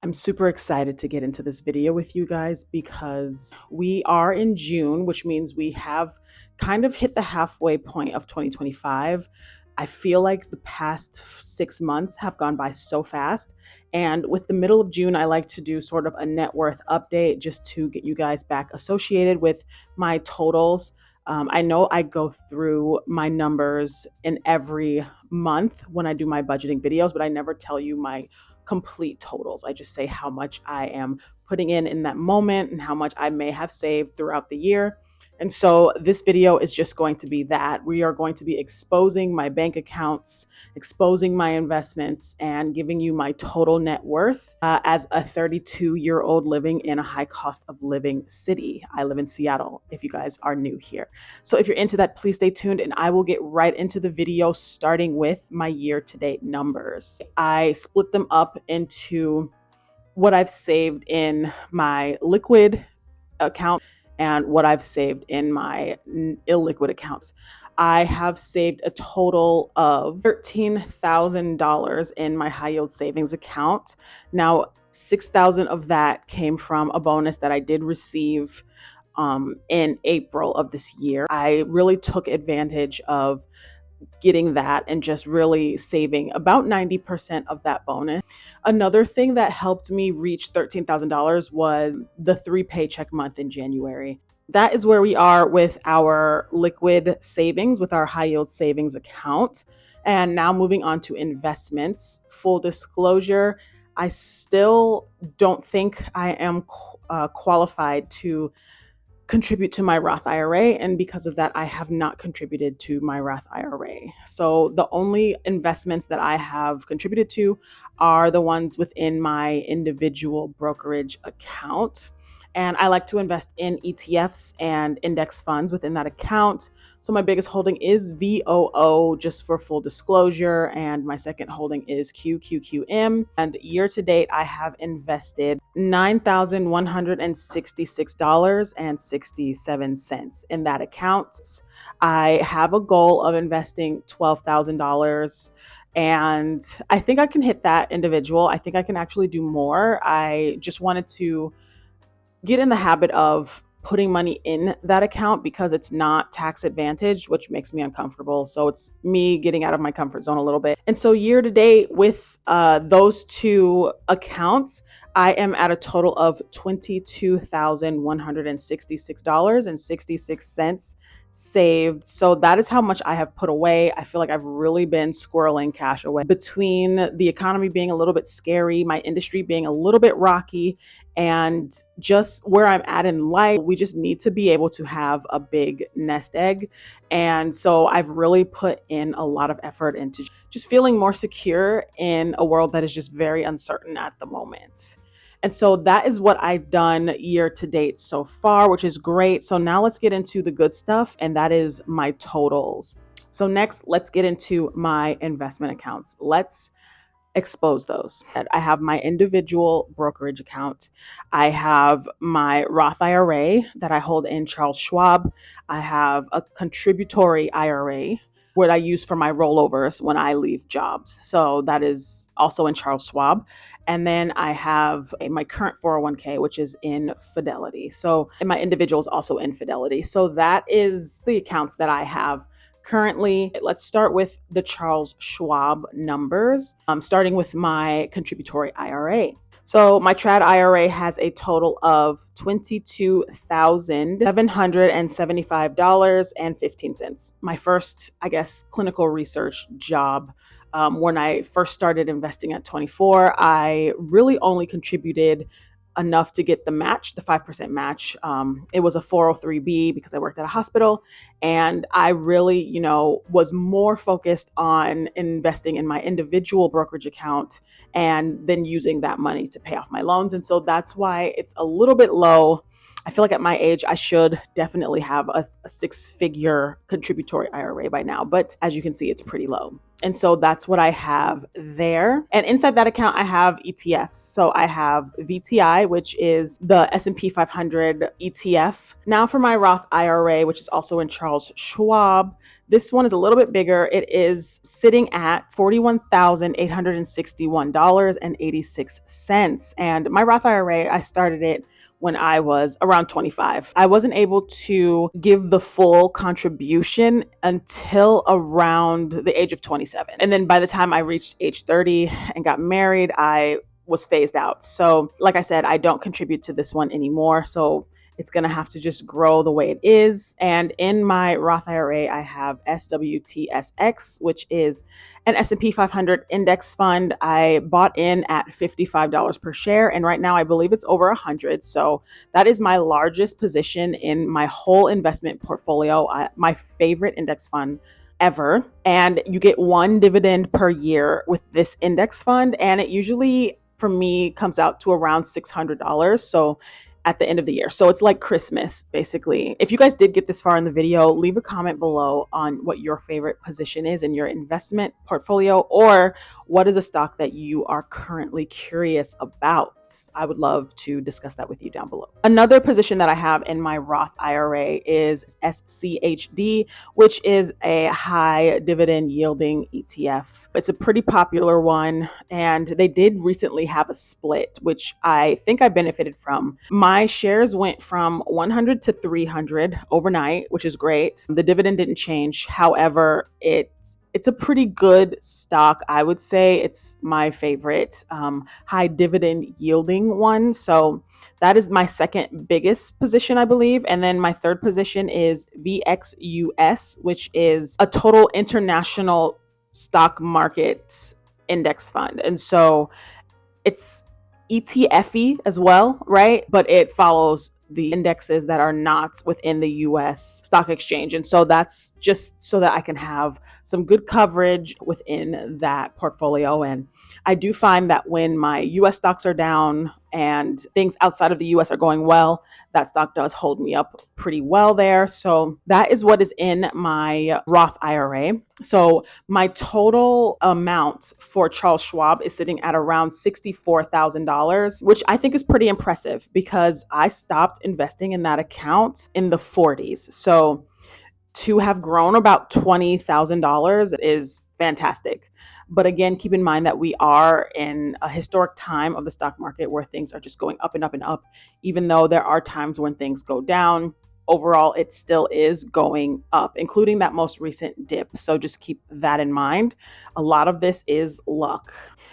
I'm super excited to get into this video with you guys because we are in June, which means we have kind of hit the halfway point of 2025. I feel like the past 6 months have gone by so fast. And with the middle of June, I like to do sort of a net worth update just to get you guys back associated with my totals. I know I go through my numbers in every month when I do my budgeting videos, but I never tell you my complete totals. I just say how much I am putting in that moment and how much I may have saved throughout the year. And so this video is just going to be that. We are going to be exposing my bank accounts, exposing my investments, and giving you my total net worth as a 32-year-old living in a high cost of living city. I live in Seattle, if you guys are new here. So if you're into that, please stay tuned and I will get right into the video, starting with my year-to-date numbers. I split them up into what I've saved in my liquid account and what I've saved in my illiquid accounts. I have saved a total of $13,000 in my high yield savings account. Now, $6,000 of that came from a bonus that I did receive in April of this year. I really took advantage of getting that and just really saving about 90% of that bonus. Another thing that helped me reach $13,000 was the 3 paycheck month in January. That is where we are with our liquid savings, with our high yield savings account. And now moving on to investments. Full disclosure, I still don't think I am qualified to contribute to my Roth IRA, and because of that, I have not contributed to my Roth IRA. So the only investments that I have contributed to are the ones within my individual brokerage account. And I like to invest in ETFs and index funds within that account. So my biggest holding is VOO, just for full disclosure, and my second holding is QQQM. And year to date, I have invested $9,166.67 in that account. I have a goal of investing $12,000. And I think I can hit that individual. I think I can actually do more. I just wanted to get in the habit of putting money in that account because it's not tax advantaged, which makes me uncomfortable. So it's me getting out of my comfort zone a little bit. And so year to date with those two accounts, I am at a total of $22,166.66 saved. So that is how much I have put away. I feel like I've really been squirreling cash away between the economy being a little bit scary, my industry being a little bit rocky, and just where I'm at in life. We just need to be able to have a big nest egg. And so I've really put in a lot of effort into just feeling more secure in a world that is just very uncertain at the moment. And so that is what I've done year to date so far, which is great. So now let's get into the good stuff, and that is my totals. So next, let's get into my investment accounts. Let's expose those. I have my individual brokerage account. I have my Roth IRA that I hold in Charles Schwab. I have a contributory IRA, what I use for my rollovers when I leave jobs. So that is also in Charles Schwab. And then I have my current 401k, which is in Fidelity. So and my individual is also in Fidelity. So that is the accounts that I have currently. Let's start with the Charles Schwab numbers, starting with my contributory IRA. So my trad IRA has a total of $22,775.15. My first, clinical research job. When I first started investing at 24, I really only contributed enough to get the match, the 5% match. It was a 403B because I worked at a hospital, and I really, was more focused on investing in my individual brokerage account and then using that money to pay off my loans. And so that's why it's a little bit low. I feel like at my age, I should definitely have a 6-figure contributory IRA by now, but as you can see, it's pretty low. And so that's what I have there. And inside that account, I have ETFs. So I have VTI, which is the S&P 500 ETF. Now for my Roth IRA, which is also in Charles Schwab, This one is a little bit bigger. It is sitting at $41,861.86. And my Roth IRA, I started it when I was around 25. I wasn't able to give the full contribution until around the age of 27. And then by the time I reached age 30 and got married, I was phased out. So like I said, I don't contribute to this one anymore. So it's going to have to just grow the way it is. And in my Roth IRA, I have SWTSX, which is an S&P 500 index fund. I bought in at $55 per share. And right now I believe it's over 100. So that is my largest position in my whole investment portfolio. My favorite index fund ever. And you get one dividend per year with this index fund. And it usually, for me, comes out to around $600. So at the end of the year. So it's like Christmas, basically. If you guys did get this far in the video, leave a comment below on what your favorite position is in your investment portfolio, or what is a stock that you are currently curious about. I would love to discuss that with you down below. Another position that I have in my Roth IRA is SCHD, which is a high dividend yielding ETF. It's a pretty popular one, and they did recently have a split, which I think I benefited from. My shares went from 100 to 300 overnight, which is great. The dividend didn't change. However, it's a pretty good stock. I would say it's my favorite high dividend yielding one. So that is my second biggest position, I believe. And then my third position is VXUS, which is a total international stock market index fund. And so it's ETF-y as well, right? But it follows the indexes that are not within the US stock exchange. And so that's just so that I can have some good coverage within that portfolio. And I do find that when my US stocks are down and things outside of the US are going well, that stock does hold me up pretty well there. So that is what is in my Roth IRA. So my total amount for Charles Schwab is sitting at around $64,000, which I think is pretty impressive because I stopped investing in that account in the 40s. So to have grown about $20,000 is fantastic. But again, keep in mind that we are in a historic time of the stock market where things are just going up and up and up. Even though there are times when things go down, overall, it still is going up, including that most recent dip. So just keep that in mind. A lot of this is luck.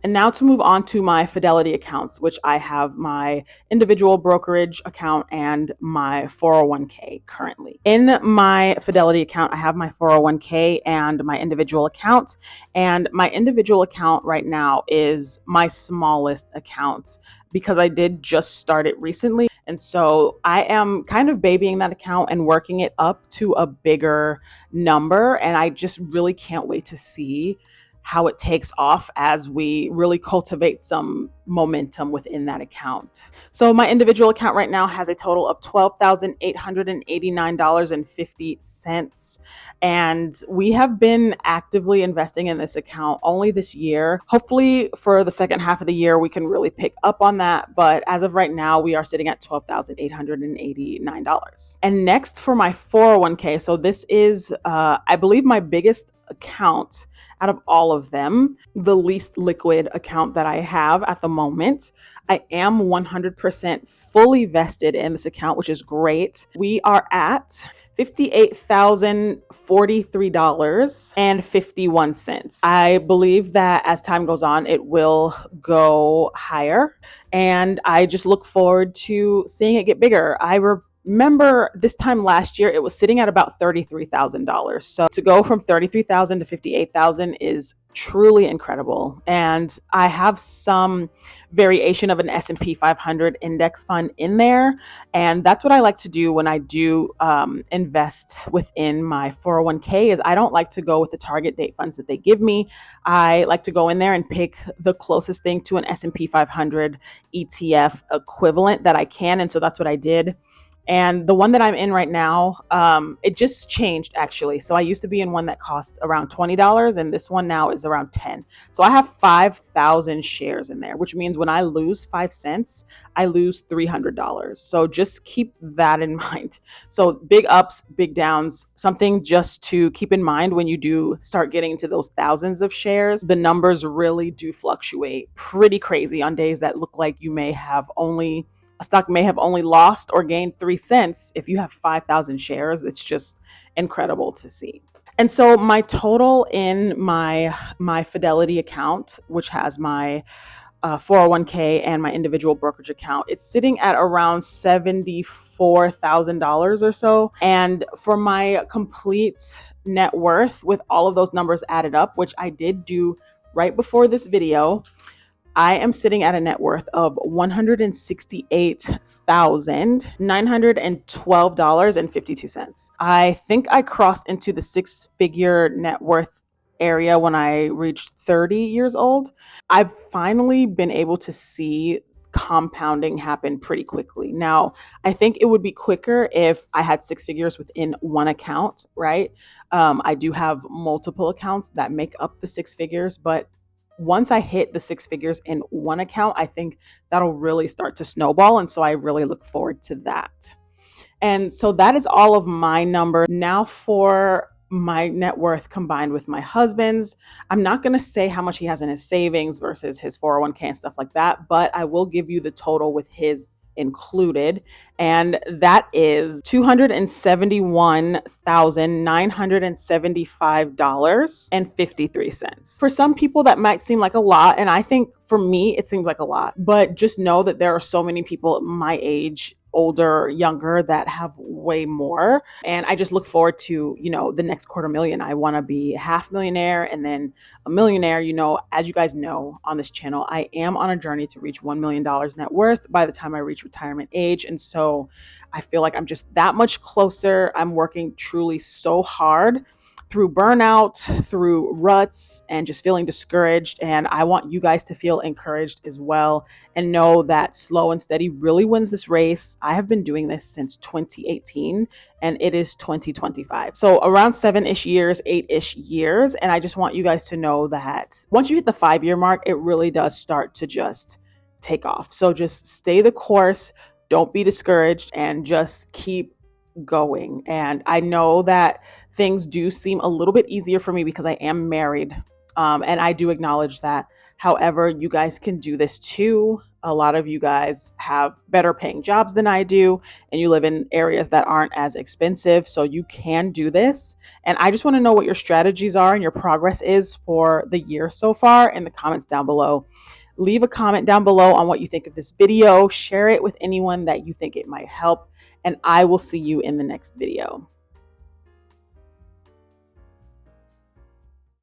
And now to move on to my Fidelity accounts, which I have my individual brokerage account and my 401k currently. In my Fidelity account, I have my 401k and my individual account. And my individual account right now is my smallest account because I did just start it recently. And so I am kind of babying that account and working it up to a bigger number. And I just really can't wait to see how it takes off as we really cultivate some momentum within that account. So my individual account right now has a total of $12,889.50. And we have been actively investing in this account only this year. Hopefully for the second half of the year, we can really pick up on that. But as of right now, we are sitting at $12,889. And next for my 401k. So this is, I believe, my biggest account out of all of them, the least liquid account that I have at the moment. I am 100% fully vested in this account, which is great. We are at $58,043.51. I believe that as time goes on, it will go higher. And I just look forward to seeing it get bigger. I remember this time last year, it was sitting at about $33,000. So to go from $33,000 to $58,000 is truly incredible. And I have some variation of an S&P 500 index fund in there. And that's what I like to do when I do invest within my 401k is I don't like to go with the target date funds that they give me. I like to go in there and pick the closest thing to an S&P 500 ETF equivalent that I can. And so that's what I did. And the one that I'm in right now, it just changed actually. So I used to be in one that cost around $20, and this one now is around 10. So I have 5,000 shares in there, which means when I lose 5 cents, I lose $300. So just keep that in mind. So big ups, big downs, something just to keep in mind when you do start getting into those thousands of shares. The numbers really do fluctuate pretty crazy on days that look like a stock may have only lost or gained 3 cents. If you have 5,000 shares, it's just incredible to see. And so my total in my Fidelity account, which has my 401k and my individual brokerage account, it's sitting at around $74,000 or so. And for my complete net worth, with all of those numbers added up, which I did do right before this video, I am sitting at a net worth of $168,912.52. I think I crossed into the six-figure net worth area when I reached 30 years old. I've finally been able to see compounding happen pretty quickly. Now, I think it would be quicker if I had six figures within one account, right? I do have multiple accounts that make up the six figures, but once I hit the six figures in one account, I think that'll really start to snowball. And so I really look forward to that. And so that is all of my numbers. Now for my net worth combined with my husband's. I'm not going to say how much he has in his savings versus his 401k and stuff like that, but I will give you the total with his included, and that is $271,975.53. For some people that might seem like a lot, and I think for me it seems like a lot, but just know that there are so many people my age, older, younger, that have way more. And I just look forward to, the next quarter million. I want to be a half millionaire and then a millionaire. As you guys know on this channel, I am on a journey to reach $1 million net worth by the time I reach retirement age. And so I feel like I'm just that much closer. I'm working truly so hard through burnout, through ruts, and just feeling discouraged. And I want you guys to feel encouraged as well and know that slow and steady really wins this race. I have been doing this since 2018 and it is 2025. So around 7-ish years, 8-ish years. And I just want you guys to know that once you hit the 5-year mark, it really does start to just take off. So just stay the course, don't be discouraged, and just keep going. And I know that things do seem a little bit easier for me because I am married. And I do acknowledge that. However, you guys can do this too. A lot of you guys have better paying jobs than I do, and you live in areas that aren't as expensive. So you can do this. And I just want to know what your strategies are and your progress is for the year so far in the comments down below. Leave a comment down below on what you think of this video. Share it with anyone that you think it might help. And I will see you in the next video.